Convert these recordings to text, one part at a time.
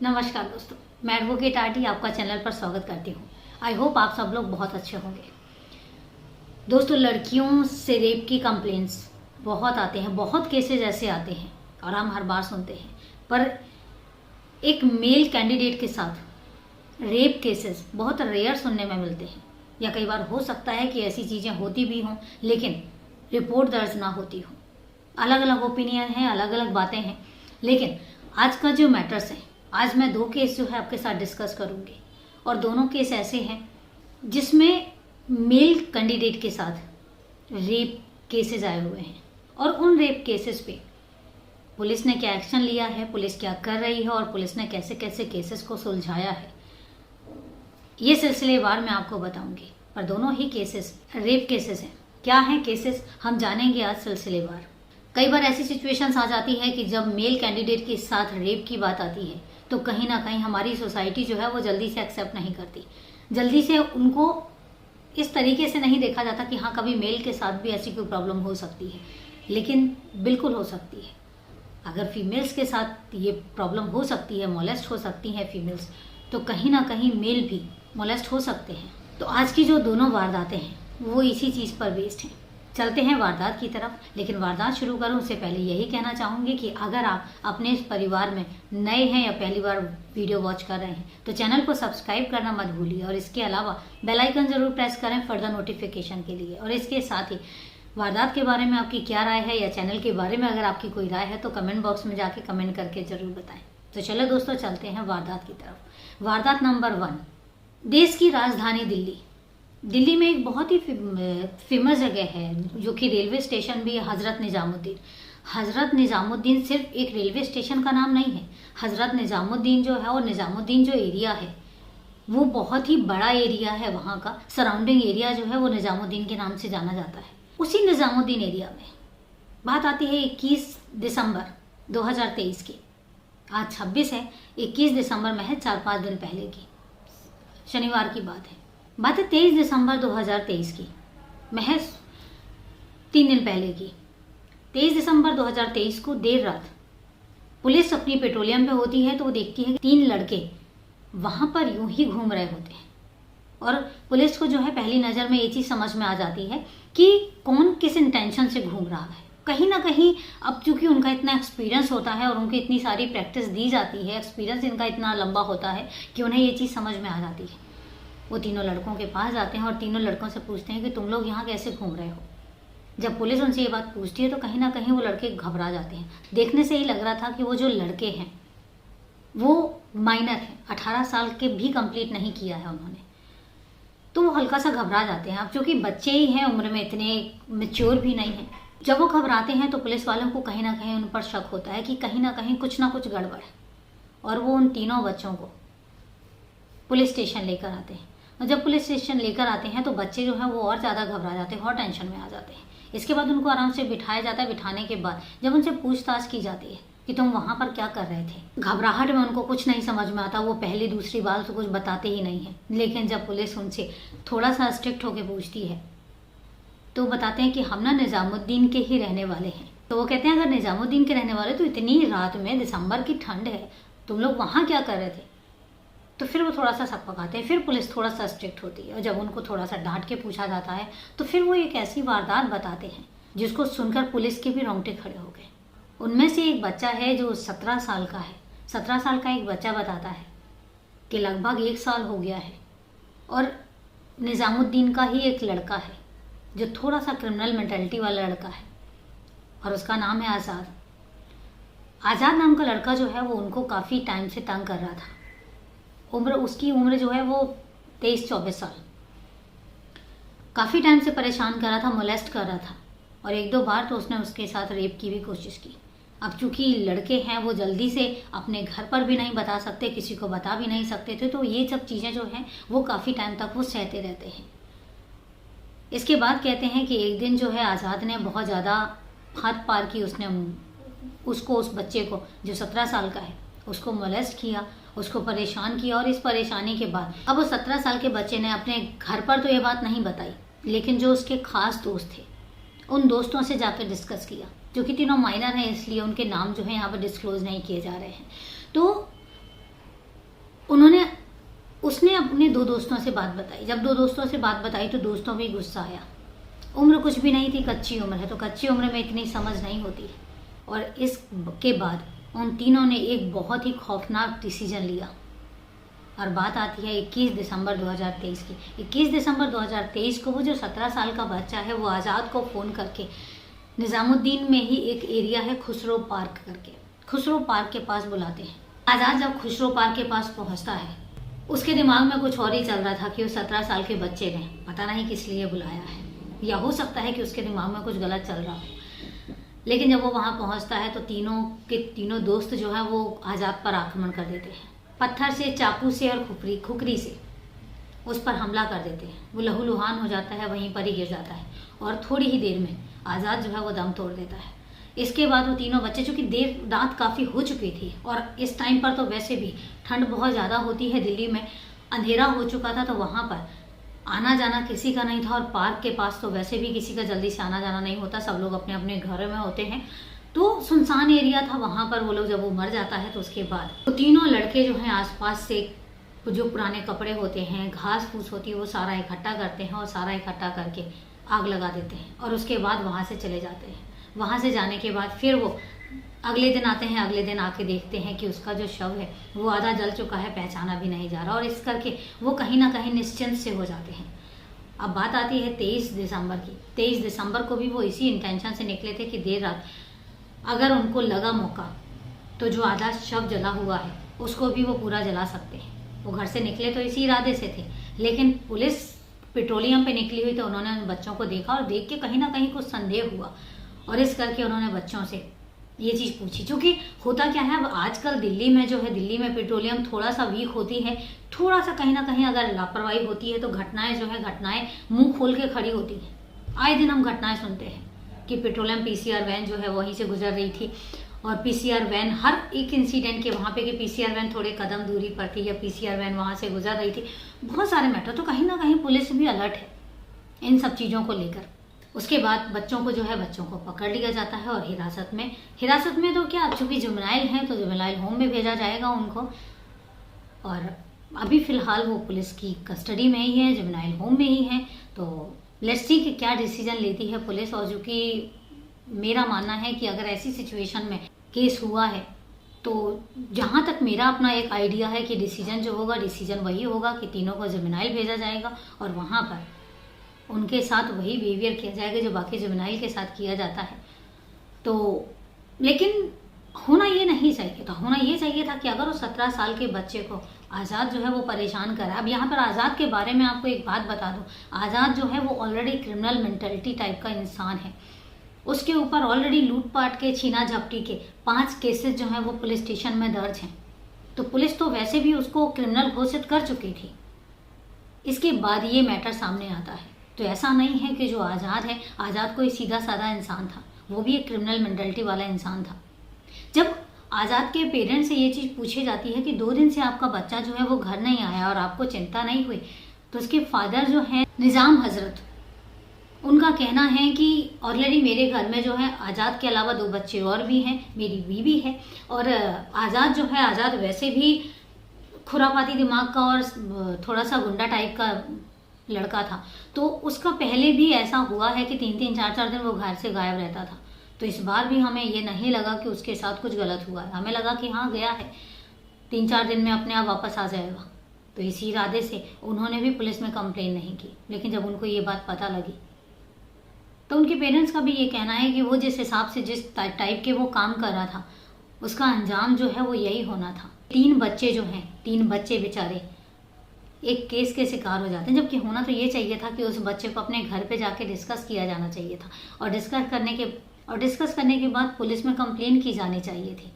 नमस्कार दोस्तों, मैं एडवोकेट आरटी आपका चैनल पर स्वागत करती हूँ। आई होप आप सब लोग बहुत अच्छे होंगे। दोस्तों, लड़कियों से रेप की कंप्लेंट्स बहुत आते हैं, बहुत केसेस ऐसे आते हैं और हम हर बार सुनते हैं। पर एक मेल कैंडिडेट के साथ रेप केसेस बहुत रेयर सुनने में मिलते हैं, या कई बार हो सकता है कि ऐसी चीज़ें होती भी हों लेकिन रिपोर्ट दर्ज ना होती हो। अलग अलग ओपिनियन हैं, अलग अलग बातें हैं, लेकिन आज का जो मैटर्स है, आज मैं 2 केस जो है आपके साथ डिस्कस करूंगी और दोनों केस ऐसे हैं जिसमें मेल कैंडिडेट के साथ रेप केसेस आए हुए हैं और उन रेप केसेस पे पुलिस ने क्या एक्शन लिया है, पुलिस क्या कर रही है और पुलिस ने कैसे कैसे केसेस को सुलझाया है, ये सिलसिलेवार मैं आपको बताऊंगी। पर दोनों ही केसेस रेप केसेस हैं। क्या हैं केसेस, हम जानेंगे आज सिलसिलेवार। कई बार ऐसी सिचुएशंस आ जाती है कि जब मेल कैंडिडेट के साथ रेप की बात आती है तो कहीं ना कहीं हमारी सोसाइटी जो है वो जल्दी से एक्सेप्ट नहीं करती, जल्दी से उनको इस तरीके से नहीं देखा जाता कि हाँ, कभी मेल के साथ भी ऐसी कोई प्रॉब्लम हो सकती है। लेकिन बिल्कुल हो सकती है। अगर फीमेल्स के साथ ये प्रॉब्लम हो सकती है, मोलेस्ट हो सकती हैं फीमेल्स, तो कहीं ना कहीं मेल भी मोलेस्ट हो सकते हैं। तो आज की जो दोनों वारदातें हैं वो इसी चीज़ पर बेस्ड हैं। चलते हैं वारदात की तरफ, लेकिन वारदात शुरू करूं उससे पहले यही कहना चाहूँगी कि अगर आप अपने इस परिवार में नए हैं या पहली बार वीडियो वॉच कर रहे हैं तो चैनल को सब्सक्राइब करना मत भूलिए और इसके अलावा बेल आइकन जरूर प्रेस करें फर्दर नोटिफिकेशन के लिए। और इसके साथ ही वारदात के बारे में आपकी क्या राय है या चैनल के बारे में अगर आपकी कोई राय है तो कमेंट बॉक्स में जाके कमेंट करके जरूर बताएं। तो चलो दोस्तों, चलते हैं वारदात की तरफ। वारदात नंबर 1, देश की राजधानी दिल्ली। दिल्ली में एक बहुत ही फेमस जगह है जो कि रेलवे स्टेशन भी है, हज़रत निज़ामुद्दीन। हज़रत निज़ामुद्दीन सिर्फ एक रेलवे स्टेशन का नाम नहीं है। हज़रत निज़ामुद्दीन जो है और निज़ामुद्दीन जो एरिया है वो बहुत ही बड़ा एरिया है। वहाँ का सराउंडिंग एरिया जो है वो निज़ामुद्दीन के नाम से जाना जाता है। उसी निज़ामुद्दीन एरिया में बात आती है 21 दिसंबर 2023 की। आज 26 है, 21 दिसंबर में है, 4-5 दिन पहले की, शनिवार की बात है। बात है 23 दिसंबर 2023 की, महज 3 दिन पहले की। 23 दिसंबर 2023 को देर रात पुलिस अपनी पेट्रोलियम पे होती है तो वो देखती है कि 3 लड़के वहां पर यूं ही घूम रहे होते हैं और पुलिस को जो है पहली नज़र में ये चीज़ समझ में आ जाती है कि कौन किस इंटेंशन से घूम रहा है। कहीं ना कहीं अब चूंकि उनका इतना एक्सपीरियंस होता है और उनकी इतनी सारी प्रैक्टिस दी जाती है, एक्सपीरियंस इनका इतना लंबा होता है कि उन्हें ये चीज़ समझ में आ जाती है। वो तीनों लड़कों के पास जाते हैं और तीनों लड़कों से पूछते हैं कि तुम लोग यहाँ कैसे घूम रहे हो। जब पुलिस उनसे ये बात पूछती है तो कहीं ना कहीं वो लड़के घबरा जाते हैं। देखने से ही लग रहा था कि वो जो लड़के हैं वो माइनर हैं, 18 साल के भी कंप्लीट नहीं किया है उन्होंने, तो वो हल्का सा घबरा जाते हैं। अब चूंकि बच्चे ही हैं, उम्र में इतने मैच्योर भी नहीं हैं, जब वो घबराते हैं तो पुलिस वालों को कहीं ना कहीं उन पर शक होता है कि कहीं ना कहीं कुछ ना कुछ गड़बड़ है और वो उन तीनों बच्चों को पुलिस स्टेशन लेकर आते हैं। और जब पुलिस स्टेशन लेकर आते हैं तो बच्चे जो हैं वो और ज़्यादा घबरा जाते हैं और टेंशन में आ जाते हैं। इसके बाद उनको आराम से बिठाया जाता है। बिठाने के बाद जब उनसे पूछताछ की जाती है कि तुम वहाँ पर क्या कर रहे थे, घबराहट में उनको कुछ नहीं समझ में आता, वो पहली दूसरी बात तो कुछ बताते ही नहीं हैं। लेकिन जब पुलिस उनसे थोड़ा सा स्ट्रिक्ट होकर पूछती है तो बताते हैं कि हम ना निज़ामुद्दीन के ही रहने वाले हैं। तो वो कहते हैं अगर निज़ामुद्दीन के रहने वाले तो इतनी रात में, दिसंबर की ठंड है, तुम लोग वहाँ क्या कर रहे थे। तो फिर वो थोड़ा सा सक पकाते हैं। फिर पुलिस थोड़ा सा स्ट्रिक्ट होती है और जब उनको थोड़ा सा डांट के पूछा जाता है तो फिर वो एक ऐसी वारदात बताते हैं जिसको सुनकर पुलिस के भी रोंगटे खड़े हो गए। उनमें से एक बच्चा है जो 17 साल का है। 17 साल का एक बच्चा बताता है कि लगभग 1 साल हो गया है और निज़ामुद्दीन का ही एक लड़का है जो थोड़ा सा क्रिमिनल मेंटालिटी वाला लड़का है और उसका नाम है आज़ाद। आज़ाद नाम का लड़का जो है वो उनको काफ़ी टाइम से तंग कर रहा था। उसकी उम्र जो है वो 23-24 साल, काफ़ी टाइम से परेशान कर रहा था, मोलेस्ट कर रहा था और 1-2 बार तो उसने उसके साथ रेप की भी कोशिश की। अब चूंकि लड़के हैं वो जल्दी से अपने घर पर भी नहीं बता सकते, किसी को बता भी नहीं सकते थे, तो ये सब चीज़ें जो हैं वो काफ़ी टाइम तक वो सहते रहते हैं। इसके बाद कहते हैं कि एक दिन जो है आज़ाद ने बहुत ज़्यादा हद पार की। उसने उस बच्चे को जो 17 साल का है उसको मोलेस्ट किया, उसको परेशान किया और इस परेशानी के बाद अब वो 17 साल के बच्चे ने अपने घर पर तो ये बात नहीं बताई, लेकिन जो उसके खास दोस्त थे उन दोस्तों से जाकर डिस्कस किया, जो कि तीनों माइनर हैं इसलिए उनके नाम जो है यहाँ पर डिस्क्लोज नहीं किए जा रहे हैं। तो उसने अपने दो दोस्तों से बात बताई। जब दो दोस्तों से बात बताई तो दोस्तों में गुस्सा आया। उम्र कुछ भी नहीं थी, कच्ची उम्र है, तो कच्ची उम्र में इतनी समझ नहीं होती। और इसके बाद उन तीनों ने एक बहुत ही खौफनाक डिसीजन लिया। और बात आती है 21 दिसंबर 2023 की। 21 दिसंबर 2023 को वो जो 17 साल का बच्चा है वो आज़ाद को फ़ोन करके निज़ामुद्दीन में ही एक एरिया है खुसरो पार्क करके, खुसरो पार्क के पास बुलाते हैं। आज़ाद जब खुसरो पार्क के पास पहुंचता है, उसके दिमाग में कुछ और ही चल रहा था कि वो 17 साल के बच्चे ने पता नहीं किस लिए बुलाया है, या हो सकता है कि उसके दिमाग में कुछ गलत चल रहा हो। लेकिन जब वो वहाँ पहुँचता है तो तीनों के तीनों दोस्त जो है वो आज़ाद पर आक्रमण कर देते हैं। पत्थर से, चाकू से और खुकरी से उस पर हमला कर देते हैं। वो लहूलुहान हो जाता है, वहीं पर ही गिर जाता है और थोड़ी ही देर में आज़ाद जो है वो दम तोड़ देता है। इसके बाद वो तीनों बच्चे, चूँकि देर रात काफ़ी हो चुकी थी और इस टाइम पर तो वैसे भी ठंड बहुत ज़्यादा होती है दिल्ली में, अंधेरा हो चुका था, तो वहाँ पर आना जाना किसी का नहीं था। और पार्क के पास तो वैसे भी किसी का जल्दी से आना जाना नहीं होता, सब लोग अपने अपने घर में होते हैं। तो सुनसान एरिया था वहाँ पर। वो लोग जब वो मर जाता है तो उसके बाद वो तीनों लड़के जो हैं आसपास से जो पुराने कपड़े होते हैं, घास फूस होती है, वो सारा इकट्ठा करते हैं और सारा इकट्ठा करके आग लगा देते हैं और उसके बाद वहाँ से चले जाते हैं। वहाँ से जाने के बाद फिर वो अगले दिन आते हैं। अगले दिन आके देखते हैं कि उसका जो शव है वो आधा जल चुका है, पहचाना भी नहीं जा रहा, और इस करके वो कहीं ना कहीं निश्चिंत से हो जाते हैं। अब बात आती है 23 दिसंबर की। 23 दिसंबर को भी वो इसी इंटेंशन से निकले थे कि देर रात अगर उनको लगा मौका तो जो आधा शव जला हुआ है उसको भी वो पूरा जला सकते हैं। वो घर से निकले तो इसी इरादे से थे, लेकिन पुलिस पेट्रोलियम पे निकली हुई तो उन्होंने उन बच्चों को देखा और देख के कहीं ना कहीं कुछ संदेह हुआ, और इस करके उन्होंने बच्चों से ये चीज़ पूछी। क्योंकि होता क्या है, अब आजकल दिल्ली में जो है, दिल्ली में पेट्रोलियम थोड़ा सा वीक होती है, थोड़ा सा कहीं ना कहीं अगर लापरवाही होती है तो घटनाएं जो है, घटनाएं मुंह खोल के खड़ी होती हैं। आए दिन हम घटनाएं सुनते हैं कि पेट्रोलियम पीसीआर वैन जो है वहीं से गुजर रही थी, और पीसीआर वैन हर एक इंसिडेंट के वहाँ पे कि पीसीआर वैन थोड़े कदम दूरी पर थी या पीसीआर वैन वहाँ से गुजर रही थी, बहुत सारे मैटर। तो कहीं ना कहीं पुलिस भी अलर्ट है इन सब चीज़ों को लेकर। उसके बाद बच्चों को जो है, बच्चों को पकड़ लिया जाता है और हिरासत में तो क्या, चूँकि जुवेनाइल हैं तो जुवेनाइल होम में भेजा जाएगा उनको, और अभी फ़िलहाल वो पुलिस की कस्टडी में ही है, जुवेनाइल होम में ही है। तो लेट्स सी कि क्या डिसीजन लेती है पुलिस। और जो कि मेरा मानना है कि अगर ऐसी सिचुएशन में केस हुआ है तो जहाँ तक मेरा अपना एक आइडिया है कि डिसीजन जो होगा, डिसीजन वही होगा कि तीनों को जुवेनाइल भेजा जाएगा और वहाँ पर उनके साथ वही बिहेवियर किया जाएगा जो बाकी जुवेनाइल के साथ किया जाता है। तो लेकिन होना ये नहीं चाहिए था। होना ये चाहिए था कि अगर वो 17 साल के बच्चे को आज़ाद जो है वो परेशान करा। अब यहाँ पर आज़ाद के बारे में आपको एक बात बता दूँ, आज़ाद जो है वो ऑलरेडी क्रिमिनल मेंटलिटी टाइप का इंसान है। उसके ऊपर ऑलरेडी लूटपाट के, छीना झपटी के 5 केसेस जो हैं वो पुलिस स्टेशन में दर्ज हैं। तो पुलिस तो वैसे भी उसको क्रिमिनल घोषित कर चुकी थी, इसके बाद ये मैटर सामने आता है। तो ऐसा नहीं है कि जो आज़ाद है, आज़ाद कोई सीधा साधा इंसान था, वो भी एक क्रिमिनल मेंटलिटी वाला इंसान था। जब आज़ाद के पेरेंट्स से ये चीज़ पूछी जाती है कि 2 दिन से आपका बच्चा जो है वो घर नहीं आया और आपको चिंता नहीं हुई, तो उसके फादर जो हैं निज़ाम हजरत, उनका कहना है कि ऑलरेडी मेरे घर में जो है आज़ाद के अलावा 2 बच्चे और भी हैं, मेरी बीवी है, और आज़ाद जो है, आज़ाद वैसे भी खुरापाती दिमाग का और थोड़ा सा गुंडा टाइप का लड़का था। तो उसका पहले भी ऐसा हुआ है कि 3-3, 4-4 दिन वो घर से गायब रहता था। तो इस बार भी हमें ये नहीं लगा कि उसके साथ कुछ गलत हुआ है। हमें लगा कि हाँ गया है, 3-4 दिन में अपने आप वापस आ जाएगा। तो इसी इरादे से उन्होंने भी पुलिस में कंप्लेन नहीं की। लेकिन जब उनको ये बात पता लगी तो उनके पेरेंट्स का भी ये कहना है कि वो जिस हिसाब से, जिस टाइप के वो काम कर रहा था, उसका अंजाम जो है वो यही होना था। 3 बच्चे जो हैं, 3 बच्चे बेचारे एक केस के शिकार हो जाते हैं, जबकि होना तो ये चाहिए था कि उस बच्चे को अपने घर पे जाके डिस्कस किया जाना चाहिए था, और डिस्कस करने के बाद पुलिस में कंप्लेन की जानी चाहिए थी,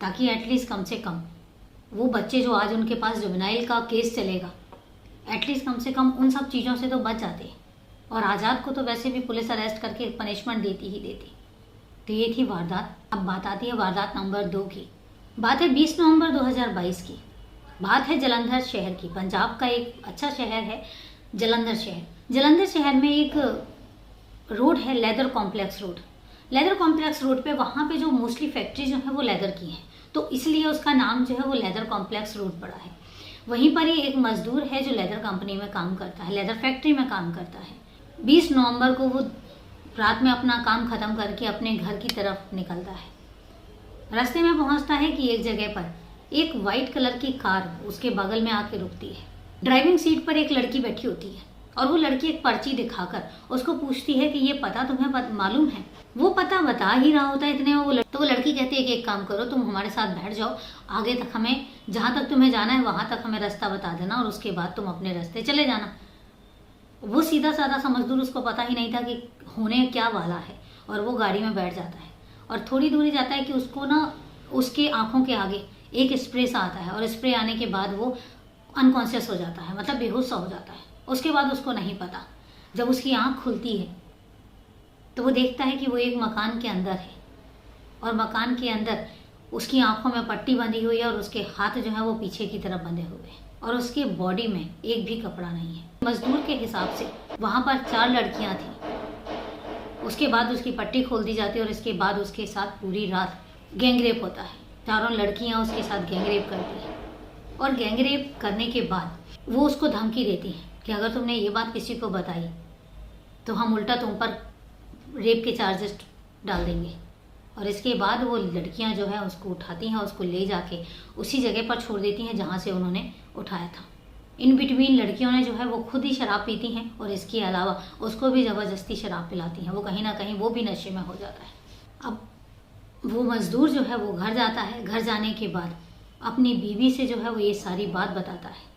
ताकि एटलीस्ट कम से कम वो बच्चे जो आज उनके पास जुवेनाइल का केस चलेगा, एटलीस्ट कम से कम उन सब चीज़ों से तो बच जाते। और आज़ाद को तो वैसे भी पुलिस अरेस्ट करके पनिशमेंट देती ही देती। तो ये थी वारदात। अब बात आती है वारदात नंबर 2 की। बात है 20 नवंबर 2022 की। बात है जलंधर शहर की। पंजाब का एक अच्छा शहर है जलंधर शहर। जलंधर शहर में एक रोड है, leather complex road. Leather complex road पे, वहाँ पे जो मोस्टली फैक्ट्री जो है वो लेदर की हैं, तो इसलिए उसका नाम जो है वो लेदर कॉम्प्लेक्स रोड पड़ा है। वहीं पर ही एक मजदूर है जो लेदर कंपनी में काम करता है, लेदर फैक्ट्री में काम करता है। 20 नवंबर को वो रात में अपना काम खत्म करके अपने घर की तरफ निकलता है। रास्ते में पहुंचता है कि एक जगह पर एक वाइट कलर की कार उसके बगल में आके रुकती है। ड्राइविंग सीट पर एक लड़की बैठी होती है और वो लड़की एक पर्ची दिखाकर उसको पूछती है कि ये पता तुम्हें मालूम है। वो पता बता ही रहा होता है इतने में तो वो लड़की कहती है कि एक काम करो, तुम हमारे साथ बैठ जाओ, आगे तक हमें जहाँ तक तुम्हें जाना है वहां तक हमें रास्ता बता देना और उसके बाद तुम अपने रास्ते चले जाना। वो सीधा साधा सा मजदूर, उसको पता ही नहीं था कि होने क्या वाला है, और वो गाड़ी में बैठ जाता है और थोड़ी दूरी जाता है कि उसको ना उसके आंखों के आगे एक स्प्रे सा आता है और स्प्रे आने के बाद वो अनकॉन्शियस हो जाता है, मतलब बेहोश सा हो जाता है। उसके बाद उसको नहीं पता, जब उसकी आंख खुलती है तो वो देखता है कि वो एक मकान के अंदर है और मकान के अंदर उसकी आंखों में पट्टी बंधी हुई है और उसके हाथ जो है वो पीछे की तरफ बंधे हुए हैं और उसके बॉडी में एक भी कपड़ा नहीं है। मजदूर के हिसाब से वहां पर 4 लड़कियां थी। उसके बाद उसकी पट्टी खोल दी जाती है और इसके बाद उसके साथ पूरी रात गैंगरेप होता है। 4 लड़कियां उसके साथ गैंगरेप करती है और गैंगरेप करने के बाद वो उसको धमकी देती है कि अगर तुमने ये बात किसी को बताई तो हम उल्टा तुम पर रेप के चार्जेस डाल देंगे। और इसके बाद वो लड़कियां जो है उसको उठाती हैं, उसको ले जाके उसी जगह पर छोड़ देती हैं जहाँ से उन्होंने उठाया था। इन बिटवीन लड़कियों ने जो है वो खुद ही शराब पीती हैं और इसके अलावा उसको भी ज़बरदस्ती शराब पिलाती हैं। वो कहीं ना कहीं वो भी नशे में हो जाता है। अब वो मज़दूर जो है वो घर जाता है। घर जाने के बाद अपनी बीवी से जो है वो ये सारी बात बताता है।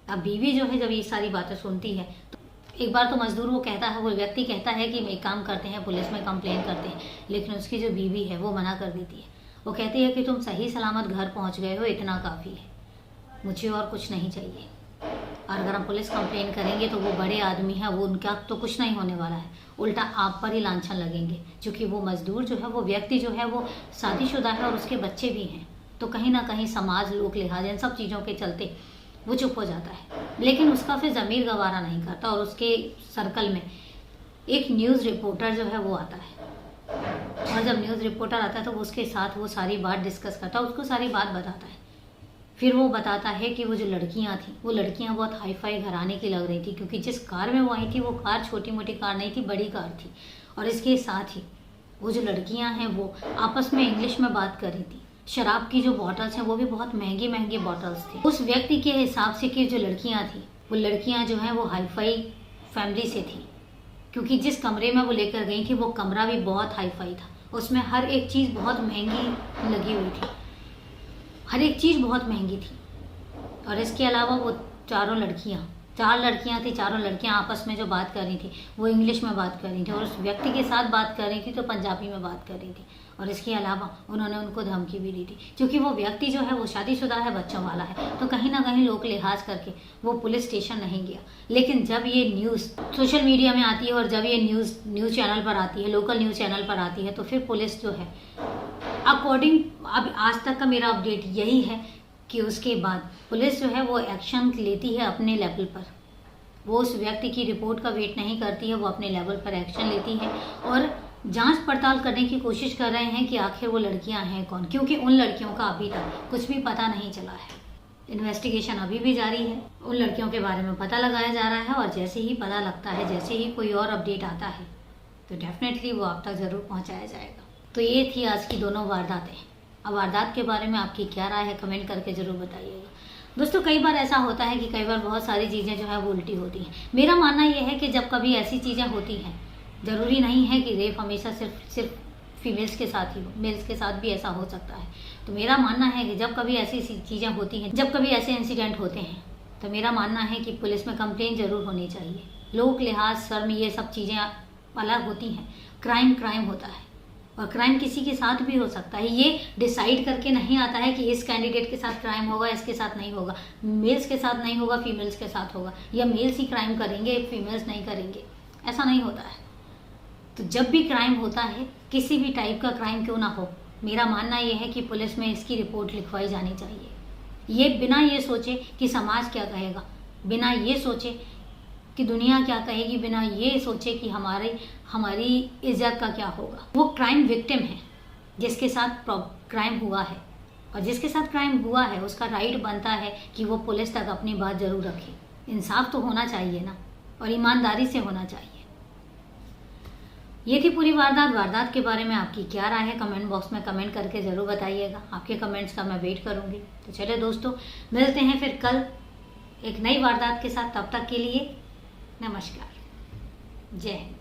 अब बीवी जो है जब ये सारी बातें सुनती है तो एक बार तो मजदूर वो व्यक्ति कहता है कि एक काम करते हैं, पुलिस में कंप्लेन करते हैं, लेकिन उसकी जो बीवी है वो मना कर देती है। वो कहती है कि तुम सही सलामत घर पहुंच गए हो, इतना काफ़ी है, मुझे और कुछ नहीं चाहिए। और अगर हम पुलिस कंप्लेन करेंगे तो वो बड़े आदमी हैं, वो उनका तो कुछ नहीं होने वाला है, उल्टा आप पर ही लांछन लगेंगे। क्योंकि वो मजदूर जो है वो व्यक्ति जो है वो शादीशुदा है और उसके बच्चे भी हैं, तो कहीं ना कहीं समाज, लोक लिहाज, इन सब चीज़ों के चलते वो चुप हो जाता है। लेकिन उसका फिर ज़मीर गवारा नहीं करता और उसके सर्कल में एक न्यूज़ रिपोर्टर जो है वो आता है और जब न्यूज़ रिपोर्टर आता है तो उसके साथ वो सारी बात डिस्कस करता है, उसको सारी बात बताता है। फिर वो बताता है कि वो जो लड़कियां थी वो लड़कियां बहुत हाई फाई घराने की लग रही थी, क्योंकि जिस कार में वो आई थी वो कार छोटी मोटी कार नहीं थी, बड़ी कार थी। और इसके साथ ही वो जो लड़कियां हैं वो आपस में इंग्लिश में बात कर रही थी। शराब की जो बॉटल्स हैं वो भी बहुत महंगी महंगी बॉटल्स थी। उस व्यक्ति के हिसाब से कि जो लड़कियां थी वो लड़कियां जो हैं वो हाई फाई फैमिली से थी, क्योंकि जिस कमरे में वो लेकर गई थी वो कमरा भी बहुत हाई फाई था। उसमें हर एक चीज़ बहुत महंगी लगी हुई थी, हर एक चीज़ बहुत महंगी थी। और इसके अलावा वो 4 लड़कियां थी। 4 लड़कियां आपस में जो बात कर रही थी वो इंग्लिश में बात कर रही थी और उस व्यक्ति के साथ बात कर रही थी तो पंजाबी में बात कर रही थी। और इसके अलावा उन्होंने उनको धमकी भी दी थी, क्योंकि वो व्यक्ति जो है वो शादीशुदा है, बच्चों वाला है, तो कहीं ना कहीं लोग लिहाज करके वो पुलिस स्टेशन नहीं गया। लेकिन जब ये न्यूज़ सोशल मीडिया में आती है और जब ये न्यूज़ चैनल पर आती है, लोकल न्यूज़ चैनल पर आती है, तो फिर पुलिस जो है अकॉर्डिंग अब आज तक का मेरा अपडेट यही है कि उसके बाद पुलिस जो है वो एक्शन लेती है अपने लेवल पर। वो उस व्यक्ति की रिपोर्ट का वेट नहीं करती है, वो अपने लेवल पर एक्शन लेती है और जांच पड़ताल करने की कोशिश कर रहे हैं कि आखिर वो लड़कियां हैं कौन, क्योंकि उन लड़कियों का अभी तक कुछ भी पता नहीं चला है। इन्वेस्टिगेशन अभी भी जारी है, उन लड़कियों के बारे में पता लगाया जा रहा है और जैसे ही पता लगता है, जैसे ही कोई और अपडेट आता है तो डेफिनेटली वो आप तक ज़रूर पहुँचाया जाएगा। तो ये थी आज की दोनों वारदातें। अब वारदात के बारे में आपकी क्या राय है कमेंट करके ज़रूर बताइएगा। दोस्तों कई बार ऐसा होता है कि कई बार बहुत सारी चीज़ें जो है वो उल्टी होती हैं। मेरा मानना यह है कि जब कभी ऐसी चीज़ें होती हैं, ज़रूरी नहीं है कि रेप हमेशा सिर्फ फीमेल्स के साथ ही हो, मेल्स के साथ भी ऐसा हो सकता है। तो मेरा मानना है कि जब कभी ऐसी चीज़ें होती हैं, जब कभी ऐसे इंसिडेंट होते हैं, तो मेरा मानना है कि पुलिस में कंप्लेंट ज़रूर होनी चाहिए। लोक लिहाज, शर्म, ये सब चीज़ें अलग होती हैं। क्राइम होता है और क्राइम किसी के साथ भी हो सकता है। ये डिसाइड करके नहीं आता है कि इस कैंडिडेट के साथ क्राइम होगा, इसके साथ नहीं होगा, मेल्स के साथ नहीं होगा, फीमेल्स के साथ होगा, या मेल्स ही क्राइम करेंगे, फीमेल्स नहीं करेंगे, ऐसा नहीं होता है। तो जब भी क्राइम होता है, किसी भी टाइप का क्राइम क्यों ना हो, मेरा मानना यह है कि पुलिस में इसकी रिपोर्ट लिखवाई जानी चाहिए। ये बिना ये सोचे कि समाज क्या कहेगा, बिना ये सोचे कि दुनिया क्या कहेगी, बिना ये सोचे कि हमारी इज्जत का क्या होगा। वो क्राइम विक्टिम है जिसके साथ क्राइम हुआ है, और जिसके साथ क्राइम हुआ है उसका राइट बनता है कि वो पुलिस तक अपनी बात जरूर रखे। इंसाफ तो होना चाहिए ना, और ईमानदारी से होना चाहिए। ये थी पूरी वारदात के बारे में आपकी क्या राय है कमेंट बॉक्स में कमेंट करके ज़रूर बताइएगा। आपके कमेंट्स का मैं वेट करूंगी। तो चलिए दोस्तों, मिलते हैं फिर कल एक नई वारदात के साथ। तब तक के लिए नमस्कार, जय हिंद।